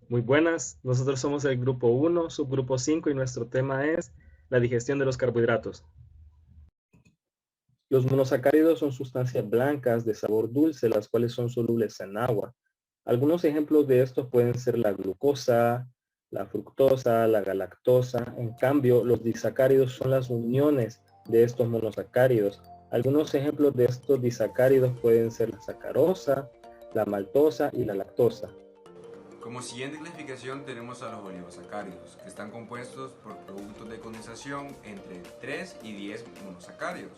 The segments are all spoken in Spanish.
Muy buenas, nosotros somos el grupo 1, subgrupo 5 y nuestro tema es la digestión de los carbohidratos. Los monosacáridos son sustancias blancas de sabor dulce, las cuales son solubles en agua. Algunos ejemplos de estos pueden ser la glucosa, la fructosa, la galactosa. En cambio, los disacáridos son las uniones de estos monosacáridos. Algunos ejemplos de estos disacáridos pueden ser la sacarosa, la maltosa y la lactosa. Como siguiente clasificación tenemos a los oligosacáridos, que están compuestos por productos de condensación entre 3 y 10 monosacáridos.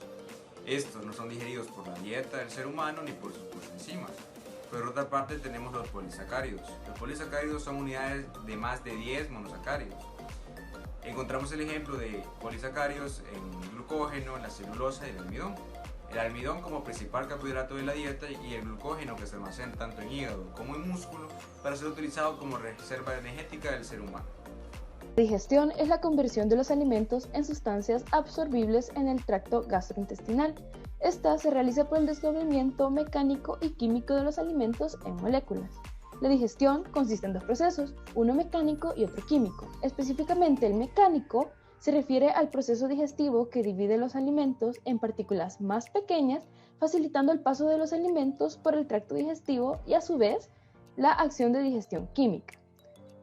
Estos no son digeridos por la dieta del ser humano ni por sus enzimas. Por otra parte tenemos los polisacáridos. Los polisacáridos son unidades de más de 10 monosacáridos. Encontramos el ejemplo de polisacáridos en el glucógeno, la celulosa y el almidón. El almidón como principal carbohidrato de la dieta y el glucógeno que se almacena tanto en hígado como en músculo para ser utilizado como reserva energética del ser humano. La digestión es la conversión de los alimentos en sustancias absorbibles en el tracto gastrointestinal. Esta se realiza por el desdoblamiento mecánico y químico de los alimentos en moléculas. La digestión consiste en dos procesos, uno mecánico y otro químico. Específicamente el mecánico se refiere al proceso digestivo que divide los alimentos en partículas más pequeñas, facilitando el paso de los alimentos por el tracto digestivo y a su vez la acción de digestión química.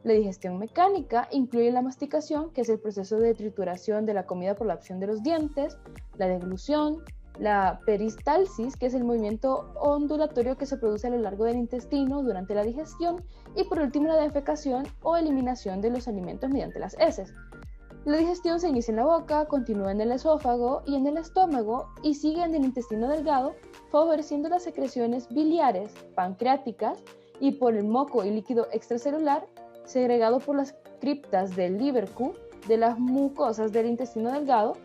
La digestión mecánica incluye la masticación, que es el proceso de trituración de la comida por la acción de los dientes, la deglución, la peristalsis, que es el movimiento ondulatorio que se produce a lo largo del intestino durante la digestión, y por último la defecación o eliminación de los alimentos mediante las heces. La digestión se inicia en la boca, continúa en el esófago y en el estómago y sigue en el intestino delgado, favoreciendo las secreciones biliares, pancreáticas y por el moco y líquido extracelular segregado por las criptas del Lívercu de las mucosas del intestino delgado,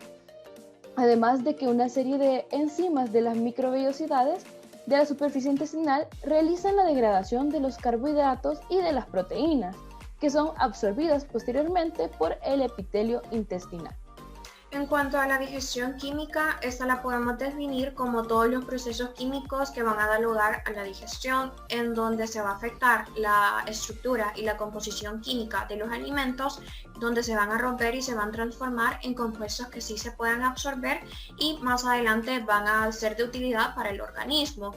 además de que una serie de enzimas de las microvellosidades de la superficie intestinal realizan la degradación de los carbohidratos y de las proteínas, que son absorbidas posteriormente por el epitelio intestinal. En cuanto a la digestión química, esta la podemos definir como todos los procesos químicos que van a dar lugar a la digestión, en donde se va a afectar la estructura y la composición química de los alimentos, donde se van a romper y se van a transformar en compuestos que sí se puedan absorber y más adelante van a ser de utilidad para el organismo.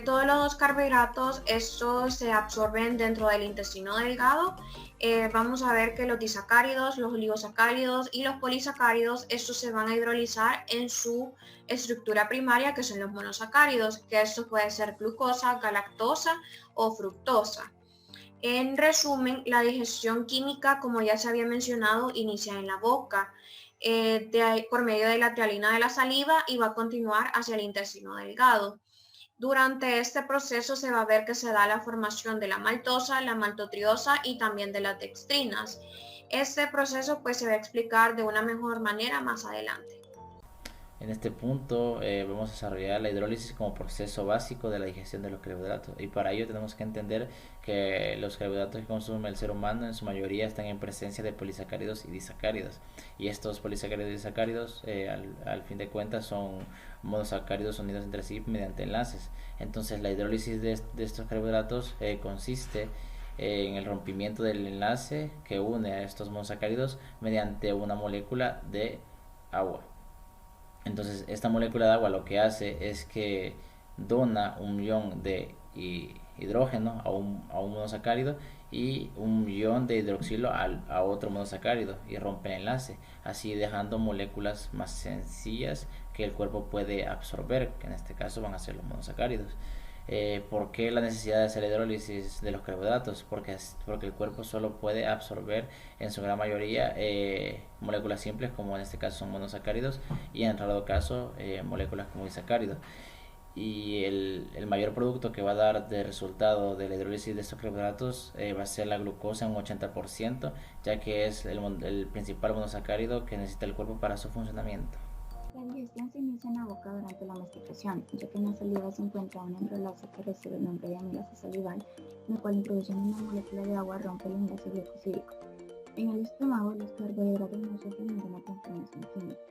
Todos los carbohidratos, estos se absorben dentro del intestino delgado. Vamos a ver que los disacáridos, los oligosacáridos y los polisacáridos, estos se van a hidrolizar en su estructura primaria, que son los monosacáridos, que esto puede ser glucosa, galactosa o fructosa. En resumen, la digestión química, como ya se había mencionado, inicia en la boca, por medio de la trialina de la saliva y va a continuar hacia el intestino delgado. Durante este proceso se va a ver que se da la formación de la maltosa, la maltotriosa y también de las dextrinas. Este proceso pues se va a explicar de una mejor manera más adelante. En este punto vamos a desarrollar la hidrólisis como proceso básico de la digestión de los carbohidratos y para ello tenemos que entender que los carbohidratos que consume el ser humano en su mayoría están en presencia de polisacáridos y disacáridos y estos polisacáridos y disacáridos al fin de cuentas son monosacáridos unidos entre sí mediante enlaces. Entonces la hidrólisis de estos carbohidratos consiste en el rompimiento del enlace que une a estos monosacáridos mediante una molécula de agua. Entonces esta molécula de agua lo que hace es que dona un ion de hidrógeno a un monosacárido y un ion de hidroxilo a otro monosacárido y rompe el enlace, así dejando moléculas más sencillas que el cuerpo puede absorber, que en este caso van a ser los monosacáridos. ¿Por qué la necesidad de hacer hidrólisis de los carbohidratos? Porque el cuerpo solo puede absorber en su gran mayoría moléculas simples, como en este caso son monosacáridos, y en raro caso moléculas como disacáridos. Y el mayor producto que va a dar de resultado de la hidrólisis de estos carbohidratos va a ser la glucosa en un 80%, ya que es el principal monosacárido que necesita el cuerpo para su funcionamiento. La digestión se inicia en la boca durante la masticación, ya que en la saliva se encuentra un enrolase que recibe el nombre de amilasa salival, en el cual introduciendo una molécula de agua rompe el enlace glucosídico. En el estómago, los carbohidratos no sufren ninguna transformación química.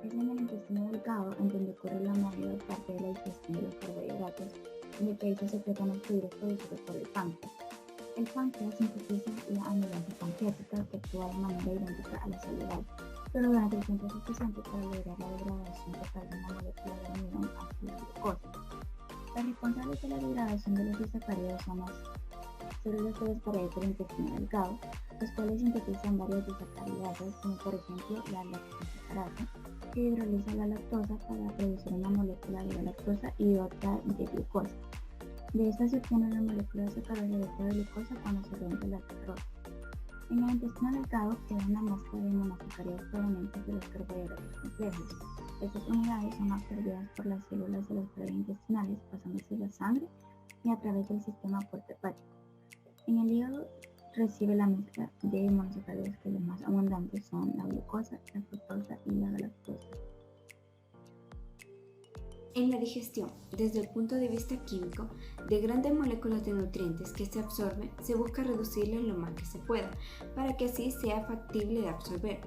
Es en el intestino delgado en donde ocurre la mayor parte de la digestión de los carbohidratos, en el que ahí se secretan los fibras producidos por el páncreas. El páncreas sintetiza la amilasa pancreática que actúa de manera idéntica a la salival, pero durante el tiempo suficiente para lograr la degradación total de una molécula de almidón hacia la glucosa. Las responsables de la degradación de los disacáridos son las células de las paredes del intestino delgado, las cuales sintetizan varias disacaridasas, como por ejemplo la lactosacarasa, que hidroliza la lactosa para producir una molécula de lactosa y otra de glucosa. De esta se obtiene la molécula de sacarosa y otra de glucosa cuando se rompe la sacarosa. En el intestino delgado queda una mezcla de monosacáridos provenientes de los carbohidratos complejos. Estas unidades son absorbidas por las células de las paredes intestinales pasándose la sangre y a través del sistema porta hepático. En el hígado recibe la mezcla de monosacáridos que los más abundantes son la glucosa, la fructosa y la galactosa. En la digestión, desde el punto de vista químico, de grandes moléculas de nutrientes que se absorben, se busca reducirlas lo más que se pueda, para que así sea factible de absorber.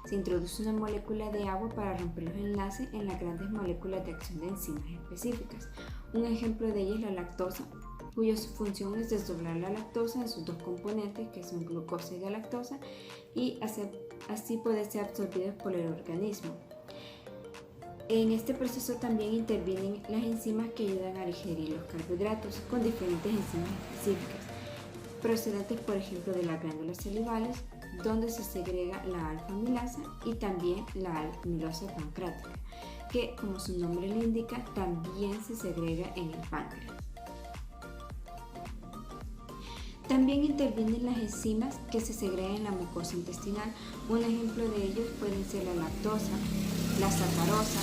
Se introduce una molécula de agua para romper los enlaces en las grandes moléculas de acción de enzimas específicas. Un ejemplo de ella es la lactosa, cuya función es desdoblar la lactosa en sus dos componentes, que son glucosa y galactosa, y así puede ser absorbida por el organismo. En este proceso también intervienen las enzimas que ayudan a digerir los carbohidratos con diferentes enzimas específicas, procedentes por ejemplo de las glándulas salivales, donde se segrega la alfa-amilasa y también la amilosa pancreática, que como su nombre le indica, también se segrega en el páncreas. También intervienen las enzimas que se segregan en la mucosa intestinal. Un ejemplo de ellos pueden ser la lactosa, la sacarosa,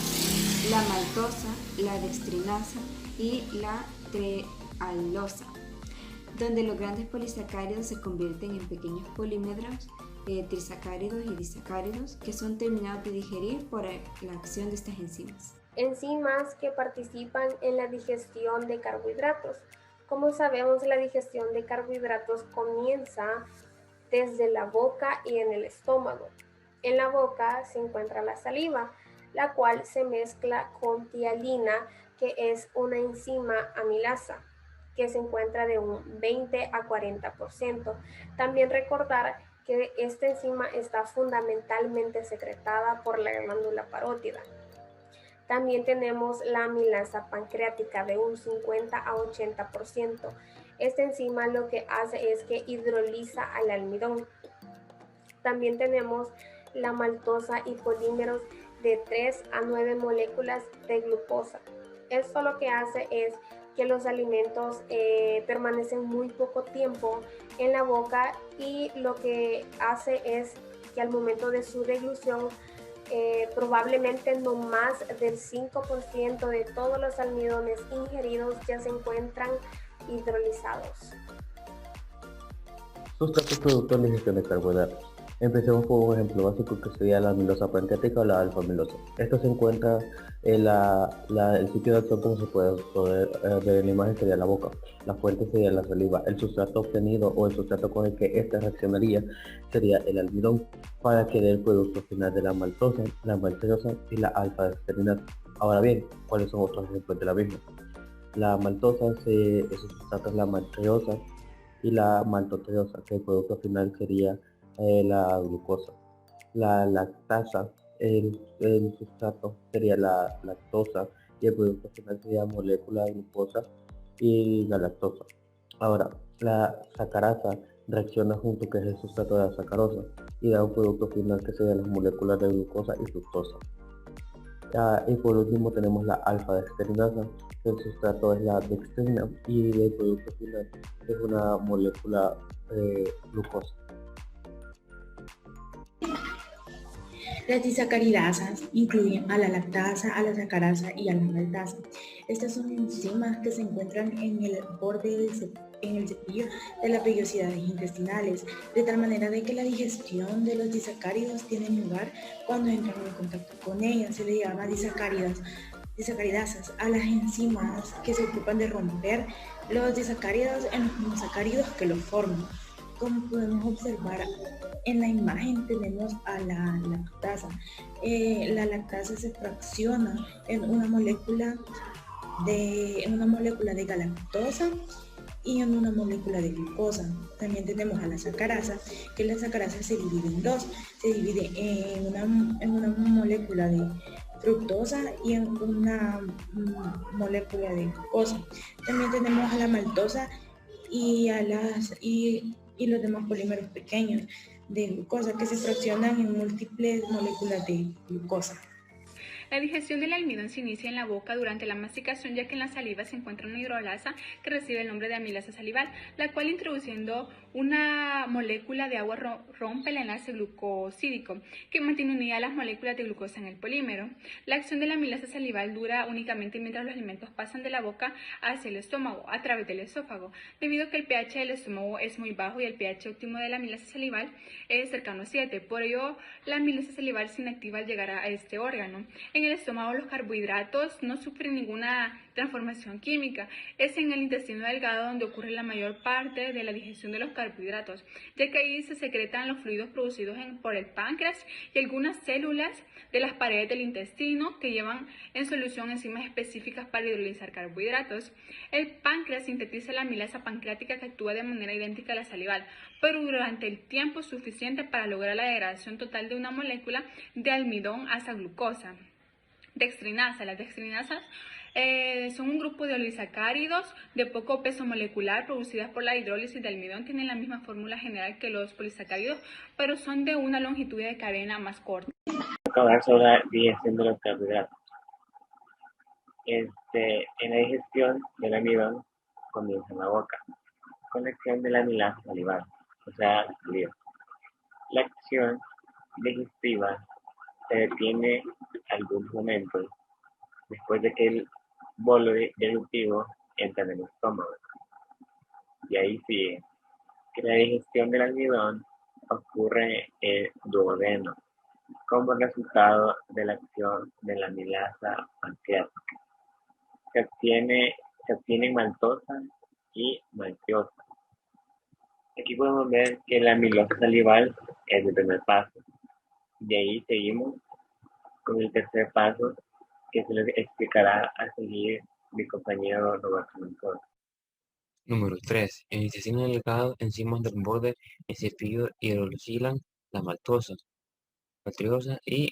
la maltosa, la dextrinasa y la trehaltosa, donde los grandes polisacáridos se convierten en pequeños polímeros trisacáridos y disacáridos que son terminados de digerir por la acción de estas enzimas. Enzimas que participan en la digestión de carbohidratos. Como sabemos, la digestión de carbohidratos comienza desde la boca y en el estómago. En la boca se encuentra la saliva, la cual se mezcla con tialina, que es una enzima amilasa, que se encuentra de un 20 a 40%. También recordar que esta enzima está fundamentalmente secretada por la glándula parótida. También tenemos la amilasa pancreática de un 50 a 80%. Esta enzima lo que hace es que hidroliza al almidón. También tenemos la maltosa y polímeros de 3 a 9 moléculas de glucosa. Esto lo que hace es que los alimentos permanecen muy poco tiempo en la boca y lo que hace es que al momento de su deglución probablemente no más del 5% de todos los almidones ingeridos ya se encuentran hidrolizados. Sustratos productos de digestión de carbohidratos. Empecemos por un ejemplo básico que sería la amilosa pancreática o la alfa-amilosa. Esto se encuentra en el sitio de acción, como se puede ver en la imagen, sería la boca. La fuente sería la saliva. El sustrato obtenido o el sustrato con el que ésta reaccionaría sería el almidón para que dé el producto final de la maltosa, la maltosa y la alfa-dextrinasa. Ahora bien, ¿cuáles son otros ejemplos de la misma? La maltosa, su sustrato es la maltreosa y la maltotreosa, que el producto final sería la glucosa. La lactasa, el sustrato sería la lactosa y el producto final sería molécula de glucosa y la lactosa. Ahora, la sacarasa reacciona junto, que es el sustrato de la sacarosa, y da un producto final que sería las moléculas de glucosa y fructosa. Y por último tenemos la alfa-dextrinasa, que el sustrato es la dextrina y el producto final es una molécula de glucosa. Las disacaridasas incluyen a la lactasa, a la sacarasa y a la maltasa. Estas son enzimas que se encuentran en el borde en el cepillo de las vellosidades intestinales, de tal manera de que la digestión de los disacáridos tiene lugar cuando entran en contacto con ellas. Se le llama disacaridasas a las enzimas que se ocupan de romper los disacáridos en los monosacáridos que los forman. Como podemos observar en la imagen, tenemos a la lactasa. La lactasa se fracciona en una molécula de galactosa y en una molécula de glucosa. También tenemos a la sacarasa, que la sacarasa se divide en dos. Se divide en una molécula de fructosa y en una molécula de glucosa. También tenemos a la maltosa y los demás polímeros pequeños de glucosa que se fraccionan en múltiples moléculas de glucosa. La digestión del almidón se inicia en la boca durante la masticación, ya que en la saliva se encuentra una hidrolasa que recibe el nombre de amilasa salival, la cual, introduciendo una molécula de agua, rompe el enlace glucosídico que mantiene unidas las moléculas de glucosa en el polímero. La acción de la amilasa salival dura únicamente mientras los alimentos pasan de la boca hacia el estómago a través del esófago, debido a que el pH del estómago es muy bajo y el pH óptimo de la amilasa salival es cercano a 7. Por ello, la amilasa salival se inactiva al llegar a este órgano. En el estómago, los carbohidratos no sufren ninguna transformación química. Es en el intestino delgado donde ocurre la mayor parte de la digestión de los carbohidratos, ya que ahí se secretan los fluidos producidos por el páncreas y algunas células de las paredes del intestino que llevan en solución enzimas específicas para hidrolizar carbohidratos. El páncreas sintetiza la amilasa pancreática que actúa de manera idéntica a la salival, pero durante el tiempo suficiente para lograr la degradación total de una molécula de almidón hasta glucosa. Dextrinasa. Las dextrinasas son un grupo de oligosacáridos de poco peso molecular producidas por la hidrólisis de almidón. Tienen la misma fórmula general que los polisacáridos, pero son de una longitud de cadena más corta. Hablar sobre la digestión de los carbohidratos. En la digestión del almidón comienza en la boca, con la acción de la amilasa salival, o sea, saliva. La acción digestiva se detiene algunos momentos después de que el bolo digestivo entra en el estómago. Y ahí sigue que la digestión del almidón ocurre en el duodeno como resultado de la acción de la amilasa pancreática. Se obtiene maltosa y maltiosa. Aquí podemos ver que la amilosa salival es el primer paso. De ahí seguimos con el tercer paso, que se les explicará a seguir mi compañero Roberto Mentor. Número 3. En el intestino delgado, enzimas del borde del cepillo hidrolisan la maltosa, maltosa y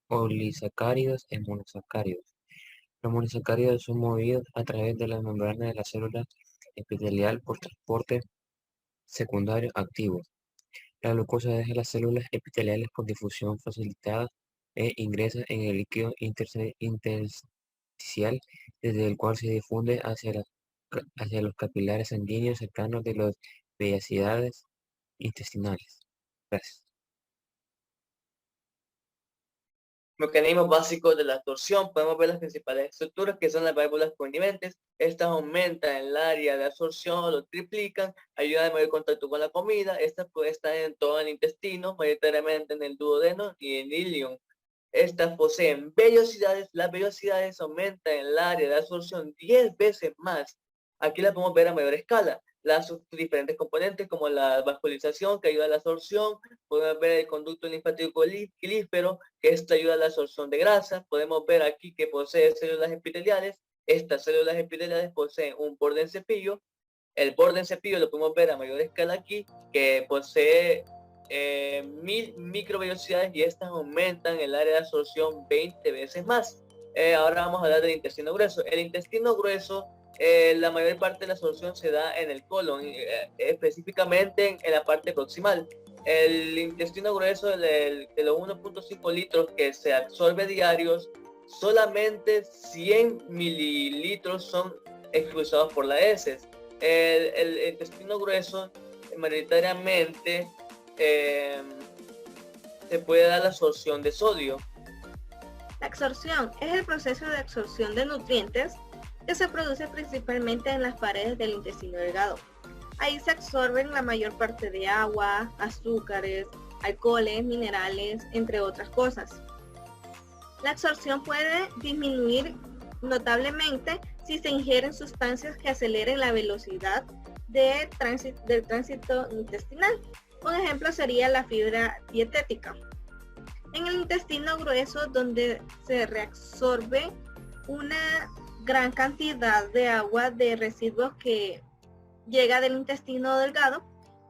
oligosacáridos en monosacáridos. Los monosacáridos son movidos a través de la membrana de la célula epitelial por transporte secundario activo. La glucosa deja las células epiteliales por difusión facilitada e ingresa en el líquido intersticial, desde el cual se difunde hacia los capilares sanguíneos cercanos de las vellosidades intestinales. Gracias. Mecanismos básicos de la absorción. Podemos ver las principales estructuras, que son las válvulas condimentes. Estas aumentan el área de absorción, lo triplican, ayudan a mayor contacto con la comida. Estas pueden estar en todo el intestino, mayoritariamente en el duodeno y en el ilion. Estas poseen vellosidades. Las vellosidades aumentan el área de absorción 10 veces más. Aquí las podemos ver a mayor escala. Sus diferentes componentes, como la vascularización, que ayuda a la absorción. Podemos ver el conducto linfático pilífero, que esto ayuda a la absorción de grasa. Podemos ver aquí que posee células epiteliales. Estas células epiteliales poseen un borde en cepillo. El borde en cepillo lo podemos ver a mayor escala aquí, que posee 1000 microvellosidades, y estas aumentan el área de absorción 20 veces más. Ahora vamos a hablar del intestino grueso. El intestino grueso, la mayor parte de la absorción se da en el colon, específicamente en la parte proximal. El intestino grueso, de los 1.5 litros que se absorbe diarios, solamente 100 mililitros son expulsados por las heces. El intestino grueso, mayoritariamente, se puede dar la absorción de sodio. La absorción es el proceso de absorción de nutrientes que se produce principalmente en las paredes del intestino delgado. Ahí se absorben la mayor parte de agua, azúcares, alcoholes, minerales, entre otras cosas. La absorción puede disminuir notablemente si se ingieren sustancias que aceleren la velocidad del tránsito intestinal. Un ejemplo sería la fibra dietética. En el intestino grueso, donde se reabsorbe una gran cantidad de agua de residuos que llega del intestino delgado,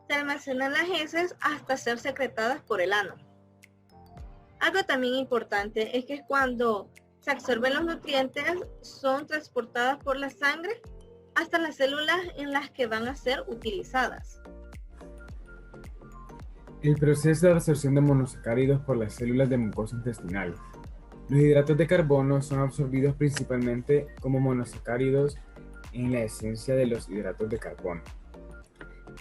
se almacenan las heces hasta ser secretadas por el ano. Algo también importante es que cuando se absorben los nutrientes, son transportadas por la sangre hasta las células en las que van a ser utilizadas. El proceso de absorción de monosacáridos por las células de mucosa intestinal. Los hidratos de carbono son absorbidos principalmente como monosacáridos en la esencia de los hidratos de carbono.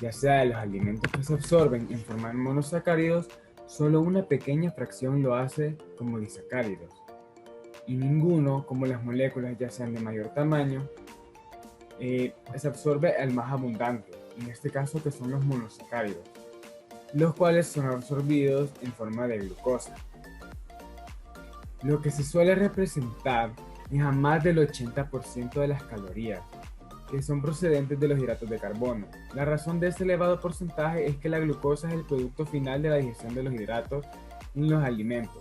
Ya sea de los alimentos que se absorben en forma de monosacáridos, solo una pequeña fracción lo hace como disacáridos, y ninguno, como las moléculas ya sean de mayor tamaño, se absorbe al más abundante, en este caso que son los monosacáridos, los cuales son absorbidos en forma de glucosa. Lo que se suele representar es a más del 80% de las calorías, que son procedentes de los hidratos de carbono. La razón de este elevado porcentaje es que la glucosa es el producto final de la digestión de los hidratos en los alimentos.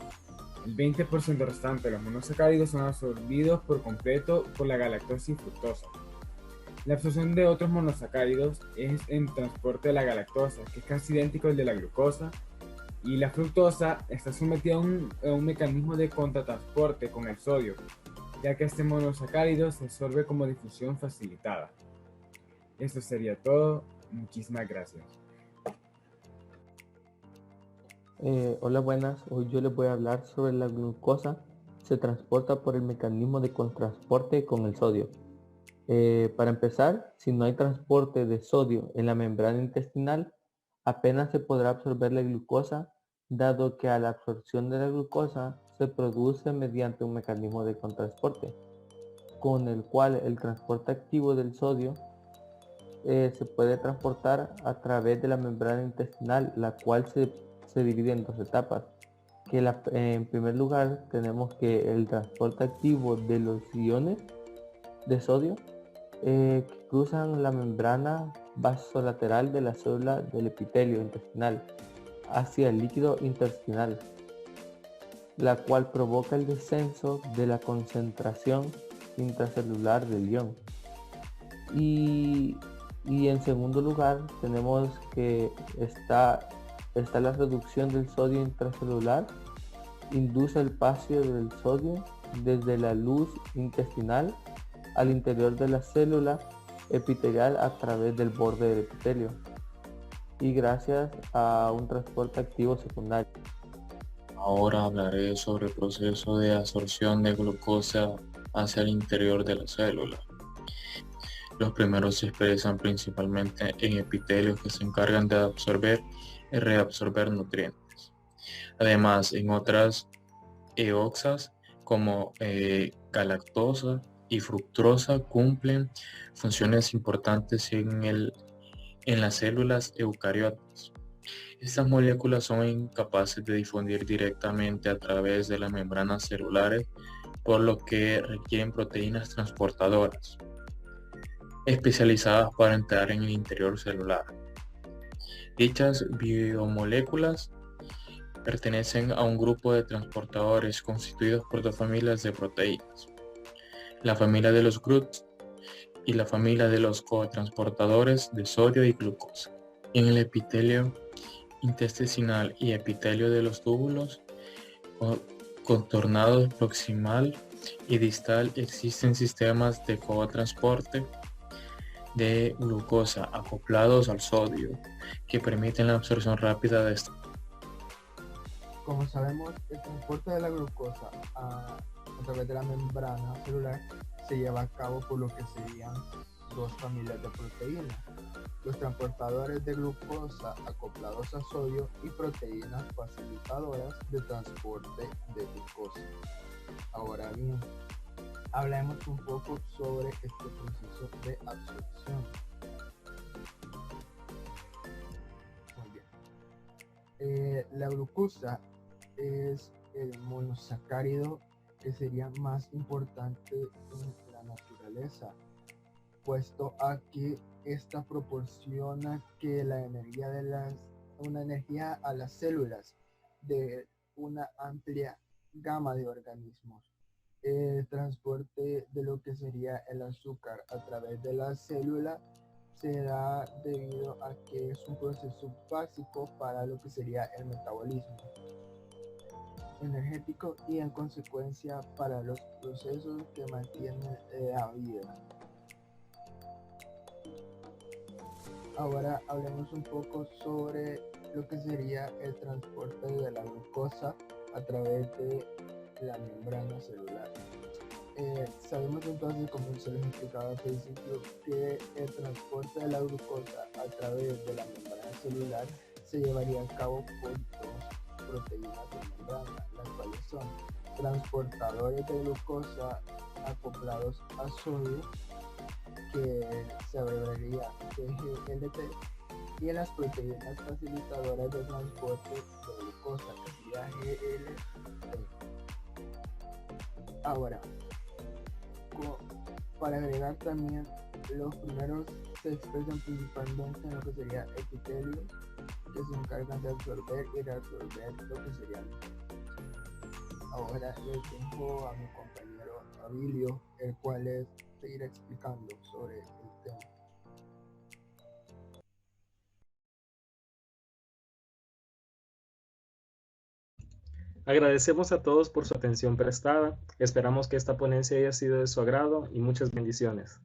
El 20% restante de los monosacáridos son absorbidos por completo por la galactosa y fructosa. La absorción de otros monosacáridos es en transporte de la galactosa, que es casi idéntico al de la glucosa, y la fructosa está sometida a un mecanismo de contratransporte con el sodio, ya que este monosacárido se absorbe como difusión facilitada. Eso sería todo. Muchísimas gracias. Hola, buenas. Hoy yo les voy a hablar sobre la glucosa. Se transporta por el mecanismo de contransporte con el sodio. Para empezar, si no hay transporte de sodio en la membrana intestinal, apenas se podrá absorber la glucosa, dado que a la absorción de la glucosa se produce mediante un mecanismo de contransporte, con el cual el transporte activo del sodio se puede transportar a través de la membrana intestinal, la cual se divide en dos etapas. En primer lugar tenemos que el transporte activo de los iones de sodio que cruzan la membrana vasolateral de la célula del epitelio intestinal hacia el líquido intestinal, la cual provoca el descenso de la concentración intracelular del ion. Y en segundo lugar tenemos que está la reducción del sodio intracelular, induce el paso del sodio desde la luz intestinal al interior de la célula epitelial a través del borde del epitelio, y gracias a un transporte activo secundario. Ahora hablaré sobre el proceso de absorción de glucosa hacia el interior de la célula. Los primeros se expresan principalmente en epitelios que se encargan de absorber y reabsorber nutrientes. Además, en otras eoxas como galactosa y fructosa cumplen funciones importantes en las células eucariotas. Estas moléculas son incapaces de difundir directamente a través de las membranas celulares, por lo que requieren proteínas transportadoras especializadas para entrar en el interior celular. Dichas biomoléculas pertenecen a un grupo de transportadores constituidos por dos familias de proteínas: la familia de los GRUT y la familia de los cotransportadores de sodio y glucosa. En el epitelio intestinal y epitelio de los túbulos contornados proximal y distal existen sistemas de cotransporte de glucosa acoplados al sodio que permiten la absorción rápida de esta. Como sabemos, el transporte de la glucosa a través de la membrana celular se lleva a cabo por lo que serían dos familias de proteínas: los transportadores de glucosa acoplados a sodio y proteínas facilitadoras de transporte de glucosa. Ahora bien, hablemos un poco sobre este proceso de absorción. Muy bien. La glucosa es el monosacárido que sería más importante en la naturaleza, puesto a que esta proporciona que una energía a las células de una amplia gama de organismos. El transporte de lo que sería el azúcar a través de la célula se da debido a que es un proceso básico para lo que sería el metabolismo energético y en consecuencia para los procesos que mantienen la vida. Ahora hablemos un poco sobre lo que sería el transporte de la glucosa a través de la membrana celular. Sabemos entonces, como se les explicaba al principio, que el transporte de la glucosa a través de la membrana celular se llevaría a cabo por dos proteínas de membrana, las cuales son transportadores de glucosa acoplados a sodio, que se abreviaría GGLT, y las proteínas facilitadoras de transporte de glucosa, que sería GLT. Ahora, para agregar también, los primeros se expresan principalmente en lo que sería epitelio, que se encargan de absorber y reabsorber lo que sería el nutrientes. Ahora les dejo a mi compañero Abilio, el cual les seguirá explicando sobre el tema. Agradecemos a todos por su atención prestada. Esperamos que esta ponencia haya sido de su agrado y muchas bendiciones.